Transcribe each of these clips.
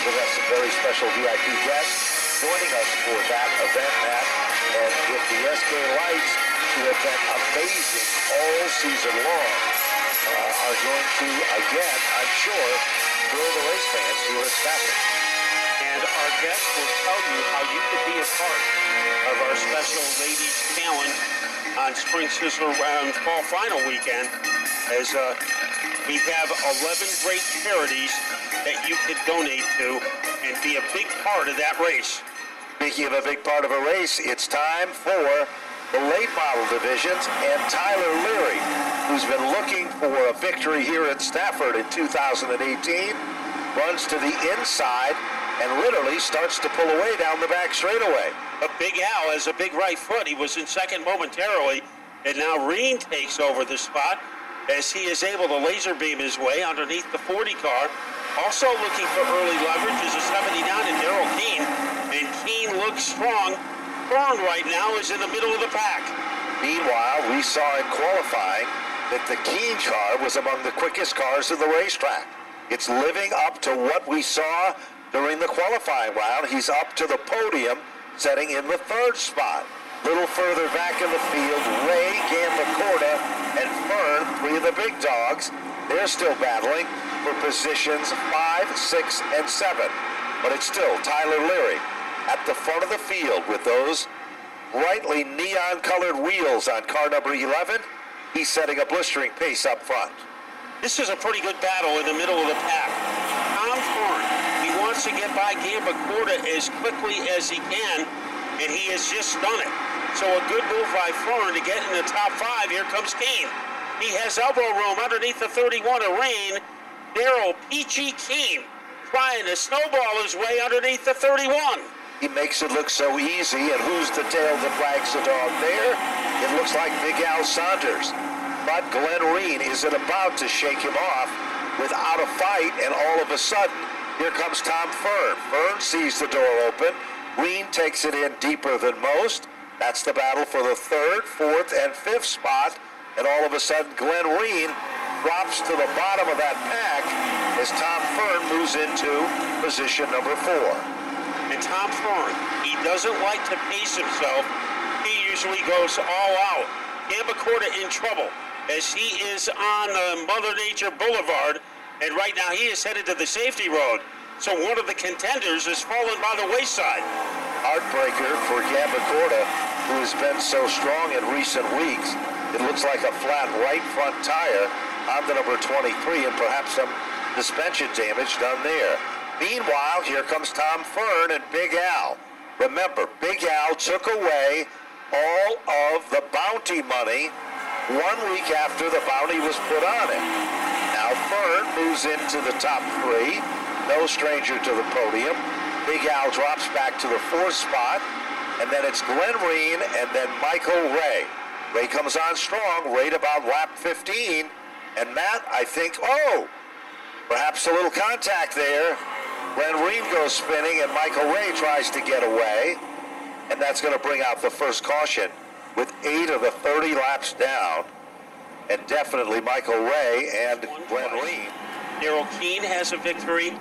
We have some very special VIP guests joining us for that event, Matt. And with the SK Lights, who have been amazing all season long, are going to, again, I'm sure, thrill the race fans here at Stafford. And our guests will tell you how you could be a part of our special Ladies Challenge on Spring Sizzler Fall Final Weekend, as we have 11 great charities that you could donate to and be a big part of that race. Speaking of a big part of a race, it's time for the late model divisions, and Tyler Leary, who's been looking for a victory here at Stafford in 2018, runs to the inside and literally starts to pull away down the back straightaway. But Big Al has a big right foot. He was in second momentarily, and now Reen takes over the spot as he is able to laser beam his way underneath the 40 car. Also looking for early leverage is a 79 in Daryl Keene, and Keene looks strong. Fern right now is in the middle of the pack. Meanwhile, we saw in qualifying that the Keene car was among the quickest cars in the racetrack. It's living up to what we saw during the qualifying round. He's up to the podium, setting in the third spot. Little further back in the field, Ray, Gambacorta, and Fern, three of the big dogs. They're still battling for positions 5, 6, and 7. But it's still Tyler Leary at the front of the field with those brightly neon-colored wheels on car number 11. He's setting a blistering pace up front. This is a pretty good battle in the middle of the pack. Tom Fern, he wants to get by Gambacorta as quickly as he can, and he has just done it. So a good move by Fern to get in the top 5. Here comes Keene. He has elbow room underneath the 31 of Rain. Daryl Peachy Keene trying to snowball his way underneath the 31. He makes it look so easy, and who's the tail that wags the dog there? It looks like Big Al Saunders. But Glenn Reen isn't about to shake him off without a fight, and all of a sudden, here comes Tom Fern. Fern sees the door open. Reen takes it in deeper than most. That's the battle for the 3rd, 4th, and 5th spot. And all of a sudden, Glenn Reen drops to the bottom of that pack as Tom Fern moves into position number 4. And Tom Fern, he doesn't like to pace himself. He usually goes all out. Gambacorta in trouble as he is on Mother Nature Boulevard, and right now he is headed to the safety road. So one of the contenders has fallen by the wayside. Heartbreaker for Gambacorta, who has been so strong in recent weeks. It looks like a flat right front tire on the number 23, and perhaps some suspension damage done there. Meanwhile, here comes Tom Fern and Big Al. Remember, Big Al took away all of the bounty money 1 week after the bounty was put on it. Now Fern moves into the top 3, no stranger to the podium. Big Al drops back to the 4th spot, and then it's Glenn Reen and then Michael Ray. Ray comes on strong, right about lap 15, and Matt, I think, perhaps a little contact there. Glenn Reen goes spinning, and Michael Ray tries to get away, and that's going to bring out the first caution with 8 of the 30 laps down, and definitely Michael Ray and Glenn Reen. Daryl Keene has a victory,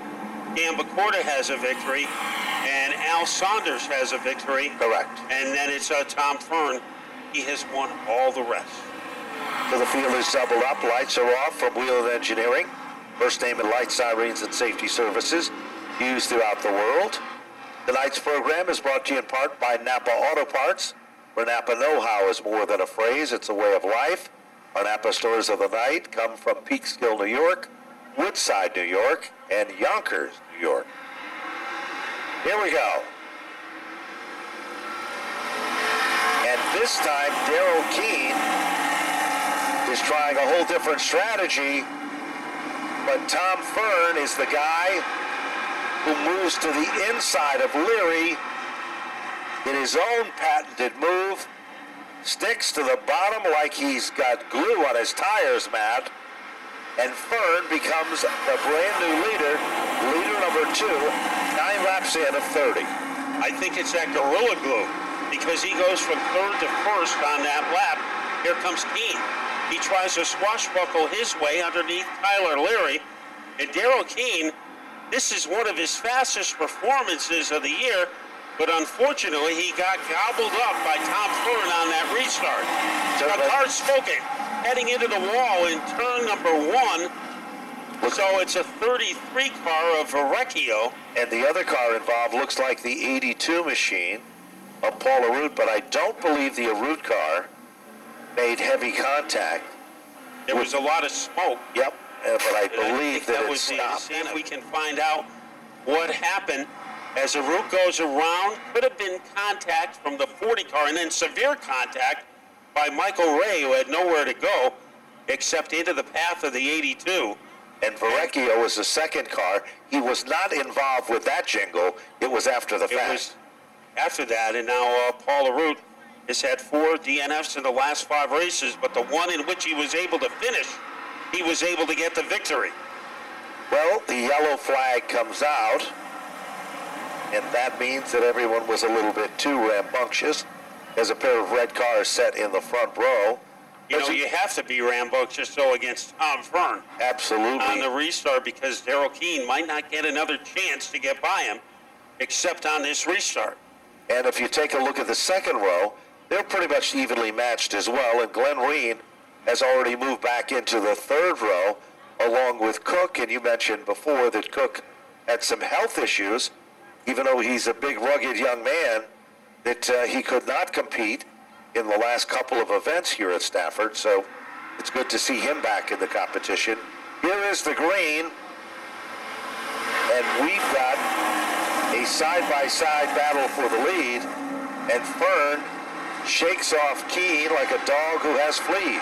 Gambacorta has a victory, and Al Saunders has a victory. Correct. And then it's Tom Fern. He has won all the rest. So the field is doubled up. Lights are off from Wheeler Engineering. First name in light sirens and safety services used throughout the world. Tonight's program is brought to you in part by Napa Auto Parts, where Napa know-how is more than a phrase, it's a way of life. Our Napa stores of the night come from Peekskill, New York, Woodside, New York, and Yonkers, New York. Here we go. And this time, Daryl Keene is trying a whole different strategy, but Tom Fern is the guy who moves to the inside of Leary in his own patented move, sticks to the bottom like he's got glue on his tires, Matt, and Fern becomes the brand new leader number 2, 9 laps in of 30. I think it's that Gorilla Glue, because he goes from 3rd to 1st on that lap. Here comes Keene. He tries to swashbuckle his way underneath Tyler Leary, and Daryl Keene this is one of his fastest performances of the year, but unfortunately he got gobbled up by Tom Fern on that restart. The car's spoken, heading into the wall in turn number 1. So it's a 33 car of Verrecchio. And the other car involved looks like the 82 machine of Paul Arute, but I don't believe the Arute car made heavy contact. There was a lot of smoke. Yep, but I believe that it was stopped. See if we can find out what happened as Arute goes around. Could have been contact from the 40 car and then severe contact by Michael Ray, who had nowhere to go except into the path of the 82. And Verrecchio was the second car. He was not involved with that jingle. It was after the fact. It was after that, and now Paul Arute has had 4 DNFs in the last 5 races, but the one in which he was able to finish, he was able to get the victory. Well, the yellow flag comes out, and that means that everyone was a little bit too rambunctious. There's a pair of red cars set in the front row. You know, you have to be rambunctious so against Tom Fern. Absolutely. On the restart, because Daryl Keene might not get another chance to get by him, except on this restart. And if you take a look at the second row, they're pretty much evenly matched as well. And Glenn Reen has already moved back into the third row, along with Cook. And you mentioned before that Cook had some health issues, even though he's a big, rugged young man, that he could not compete in the last couple of events here at Stafford, so it's good to see him back in the competition. Here is the green, and we've got a side-by-side battle for the lead, and Fern shakes off Keene like a dog who has fleas.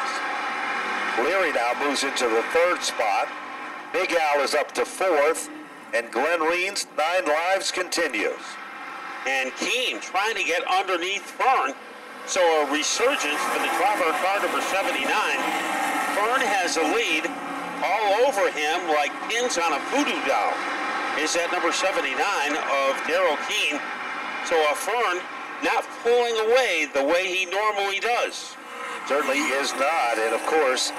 Leary now moves into the third spot. Big Al is up to fourth, and Glenn Reen's 9 lives continues. And Keene trying to get underneath Fern. So a resurgence for the driver of car number 79. Fern has a lead all over him like pins on a voodoo doll. Is that number 79 of Daryl Keene. So Fern not pulling away the way he normally does. Certainly is not, and of course,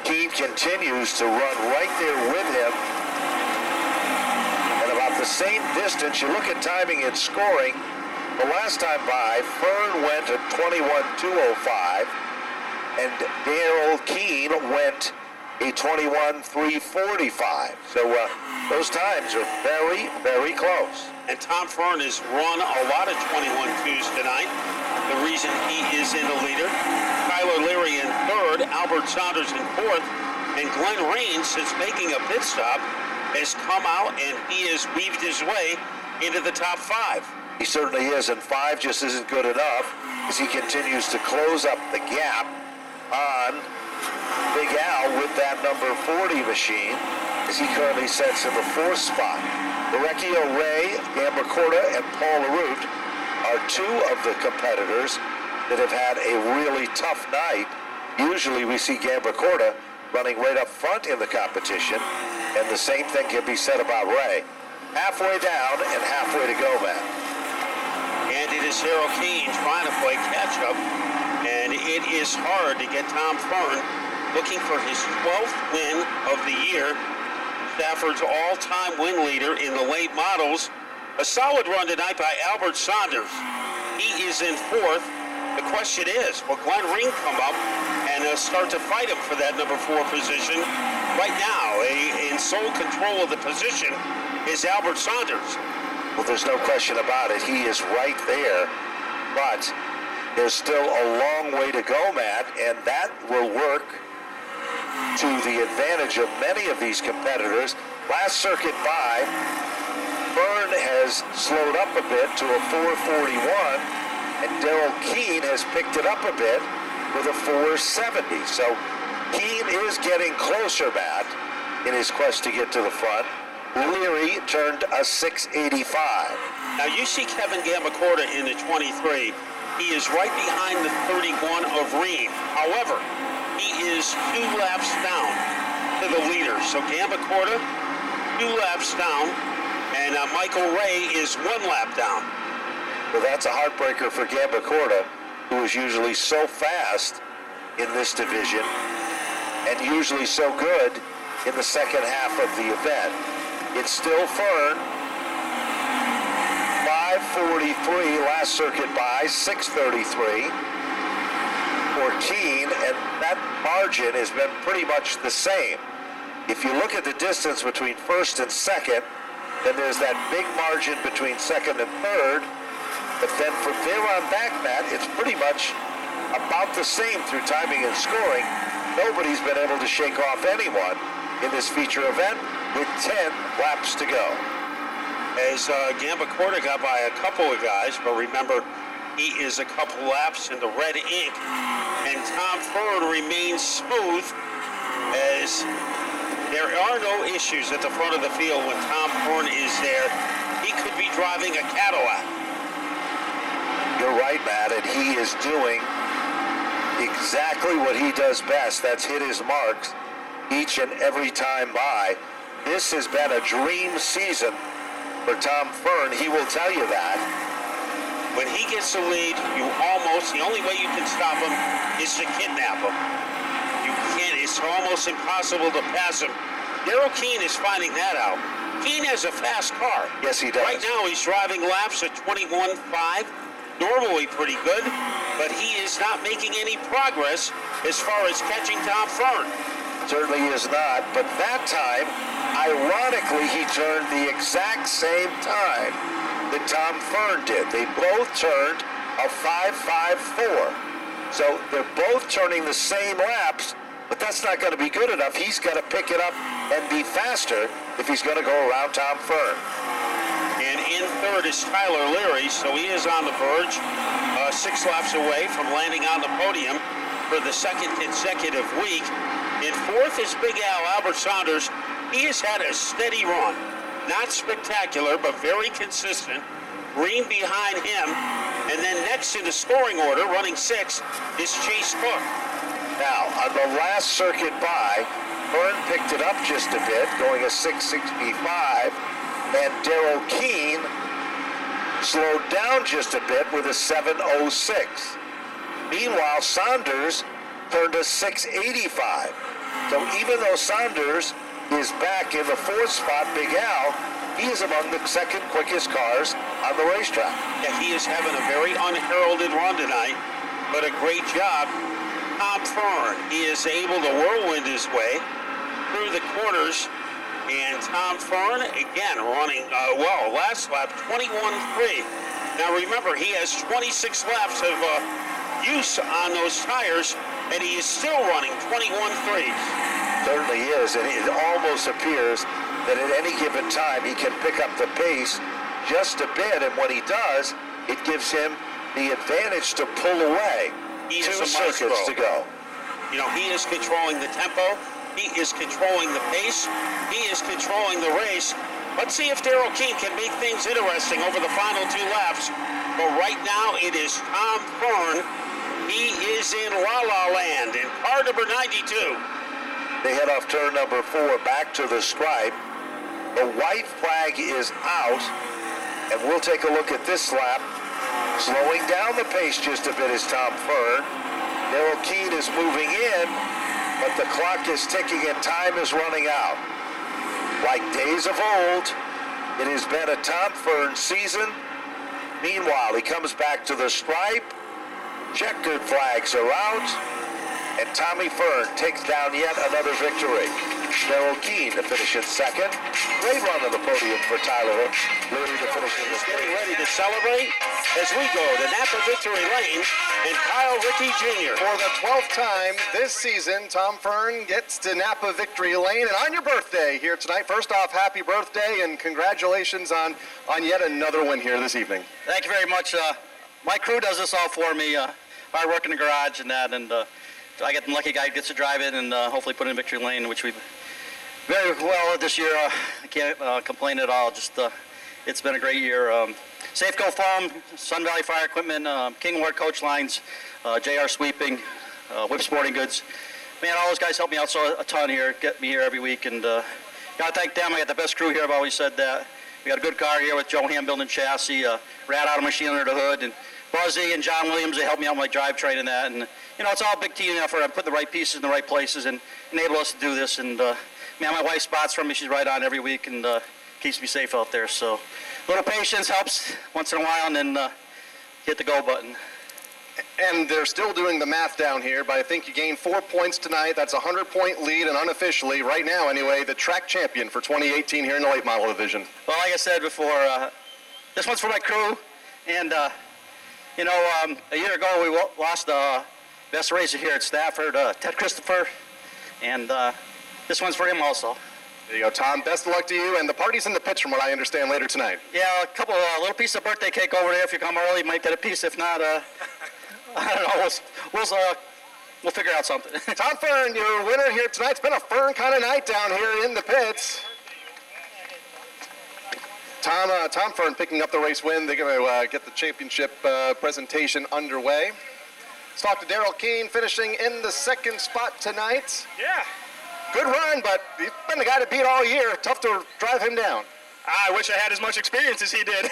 Keene continues to run right there with him. At about the same distance, you look at timing and scoring. The last time by, Fern went at 21.205, and Daryl Keene went a 21.345. So those times are very, very close. And Tom Fern has run a lot of 21.2s tonight. The reason he is in the leader. Tyler Leary in third, Albert Saunders in fourth, and Glenn Reen, since making a pit stop, has come out and he has weaved his way into the top 5. He certainly is, and 5 just isn't good enough as he continues to close up the gap on Big Al with that number 40 machine as he currently sits in the 4th spot. Verrecchio, Ray, Gambacorta, and Paul Arute are 2 of the competitors that have had a really tough night. Usually we see Gambacorta running right up front in the competition, and the same thing can be said about Ray. Halfway down and halfway to go, man. And it is Daryl Keene trying to play catch-up, and it is hard to get Tom Fern looking for his 12th win of the year. Stafford's all-time win leader in the late models. A solid run tonight by Albert Saunders. He is in 4th. The question is, will Glenn Reen come up and start to fight him for that number 4 position? Right now, in sole control of the position is Albert Saunders. Well, there's no question about it. He is right there, but there's still a long way to go, Matt, and that will work to the advantage of many of these competitors. Last circuit by, Fern has slowed up a bit to a 441, and Daryl Keene has picked it up a bit with a 470. So Keene is getting closer, Matt, in his quest to get to the front. Leary turned a 685. Now you see Kevin Gambacorta in the 23. He is right behind the 31 of Reen. However, he is 2 laps down to the leader. So Gambacorta, 2 laps down, and Michael Ray is 1 lap down. Well, that's a heartbreaker for Gambacorta, who is usually so fast in this division and usually so good in the second half of the event. It's still Fern. 5:43 last circuit by, 6:33 for Keene, and that margin has been pretty much the same. If you look at the distance between first and second, then there's that big margin between second and third, but then from there on back, Matt, it's pretty much about the same through timing and scoring. Nobody's been able to shake off anyone in this feature event with 10 laps to go. As Gambacorta got by a couple of guys, but remember, he is a couple laps in the red ink, and Tom Ford remains smooth as there are no issues at the front of the field when Tom Ford is there. He could be driving a Cadillac. You're right, Matt, and he is doing exactly what he does best. That's hit his marks each and every time by. This has been a dream season for Tom Fern. He will tell you that. When he gets the lead, the only way you can stop him is to kidnap him. You can't, it's almost impossible to pass him. Darrell Keene is finding that out. Keene has a fast car. Yes, he does. Right now, he's driving laps at 21.5. Normally pretty good, but he is not making any progress as far as catching Tom Fern. Certainly is not, but that time, ironically, he turned the exact same time that Tom Fern did. They both turned a 5.54. So they're both turning the same laps, but that's not going to be good enough. He's got to pick it up and be faster if he's going to go around Tom Fern. And in third is Tyler Leary, so he is on the verge, 6 laps away from landing on the podium for the second consecutive week. In fourth is Big Albert Saunders. He has had a steady run. Not spectacular, but very consistent. Green behind him. And then next in the scoring order, running 6, is Chase Cook. Now, on the last circuit by, Fern picked it up just a bit, going a 6.65, and Darrell Keene slowed down just a bit with a 7.06. Meanwhile, Saunders turned a 6.85. So even though Saunders is back in the fourth spot, Big Al, he is among the second quickest cars on the racetrack. Yeah, he is having a very unheralded run tonight, but a great job. Tom Fern, he is able to whirlwind his way through the corners, and Tom Fern, again, running, last lap, 21.3. Now remember, he has 26 laps of use on those tires, and he is still running 21.3. Certainly is, and it almost appears that at any given time he can pick up the pace just a bit, and when he does, it gives him the advantage to pull away. He 2 is a circuits maestro. to go. You know, he is controlling the tempo, he is controlling the pace, he is controlling the race. Let's see if Darrell Keene can make things interesting over the final 2 laps. But right now, it is Tom Fern. He is in La La Land in car number 92. They head off turn number 4 back to the stripe. The white flag is out, and we'll take a look at this lap. Slowing down the pace just a bit is Tom Fern. Darrell Keene is moving in, but the clock is ticking and time is running out. Like days of old, it has been a Tom Fern season. Meanwhile, he comes back to the stripe. Checkered flags are out, and Tommy Fern takes down yet another victory. Darrell Keene to finish in second. Great run on the podium for Tyler Leary to finish in the Getting ready to celebrate as we go to Napa Victory Lane and Kyle Rickey Jr. For the 12th time this season, Tom Fern gets to Napa Victory Lane. And on your birthday here tonight, first off, happy birthday and congratulations on yet another win here this evening. Thank you very much. My crew does this all for me. I work in the garage and that, and I get the lucky guy who gets to drive it and hopefully put it in Victory Lane, which we've very well this year. I can't complain at all. Just it's been a great year. Safeco Farm, Sun Valley Fire Equipment, King Ward Coach Lines, JR Sweeping, Whip Sporting Goods. Man, all those guys help me out so a ton here, get me here every week, and gotta thank them. I got the best crew here. I've always said that. We got a good car here with Joe Ham building chassis, Rat Auto Machine under the hood, and Buzzy and John Williams, they help me out with my drivetrain and that. And, you know, it's all a big team effort. I put the right pieces in the right places and enable us to do this. And man, my wife spots for me. She's right on every week and keeps me safe out there. So a little patience helps once in a while, and then hit the go button. And they're still doing the math down here, but I think you gained 4 points tonight. That's a 100-point lead, and unofficially, right now anyway, the track champion for 2018 here in the late model division. Well, like I said before, this one's for my crew. And, a year ago we lost the best racer here at Stafford, Ted Christopher. And this one's for him also. There you go, Tom. Best of luck to you. And the party's in the pits from what I understand later tonight. Yeah, a couple little piece of birthday cake over there. If you come early, you might get a piece. If not, I don't know. We'll figure out something. Tom Fern, your winner here tonight. It's been a Fern kind of night down here in the pits. Tom Fern picking up the race win. They're going to get the championship presentation underway. Let's talk to Daryl Keene, finishing in the second spot tonight. Yeah. Good run, but he's been the guy to beat all year. Tough to drive him down. I wish I had as much experience as he did.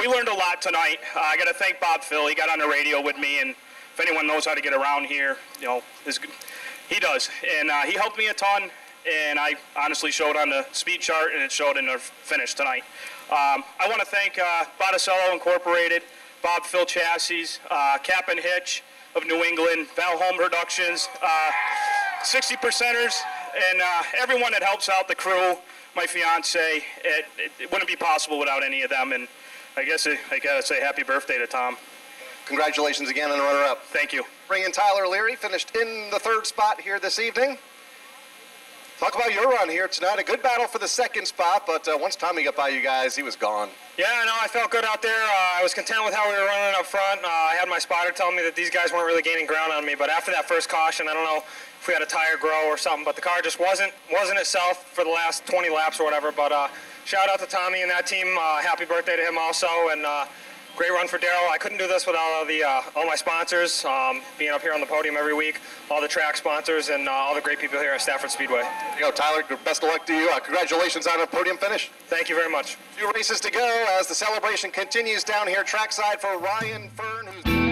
We learned a lot tonight. I got to thank Bob Phil. He got on the radio with me, and if anyone knows how to get around here, he does. And he helped me a ton, and I honestly showed on the speed chart, and it showed in the finish tonight. I want to thank Botticello Incorporated, Bob Phil Chassis, Cap and Hitch of New England, Val Home Productions, 60%ers, and everyone that helps out the crew. My fiance, it wouldn't be possible without any of them, and I guess I gotta say happy birthday to Tom. Congratulations again on the runner-up. Thank you. Bring in Tyler Leary, finished in the third spot here this evening. Talk about your run here tonight. A good battle for the second spot, but once Tommy got by you guys, he was gone. Yeah, no, I felt good out there. I was content with how we were running up front. I had my spotter telling me that these guys weren't really gaining ground on me, but after that first caution, I don't know if we had a tire grow or something, but the car just wasn't itself for the last 20 laps or whatever. But shout out to Tommy and that team. Happy birthday to him also, and great run for Daryl. I couldn't do this without all my sponsors, being up here on the podium every week, all the track sponsors, and all the great people here at Stafford Speedway. There you go, Tyler. Best of luck to you. Congratulations on a podium finish. Thank you very much. 2 races to go as the celebration continues down here trackside for Ryan Fern, who's